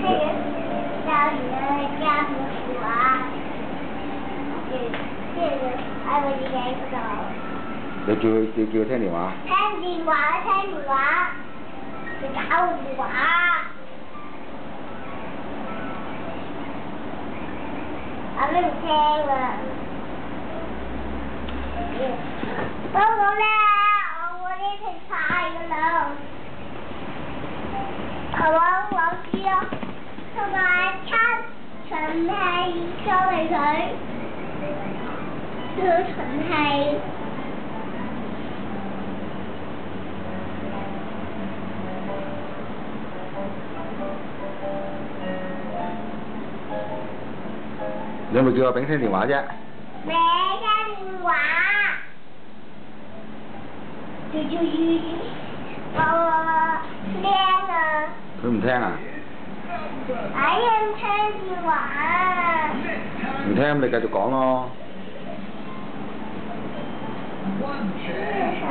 教你家父父啊，係咪自己嗰度？你叫佢聽電話。聽電話，你搞電話。我都唔聽啊！不過咧，我嗰啲食晒㗎啦。係嘛，老師啊，同埋陳氣收嚟佢，叫陳氣。你有冇叫阿炳聽電話啫？咩聽電話？我聽啊！佢唔聽啊？哎呀，唔聽電話啊！唔聽咪繼續講咯。咩事啊？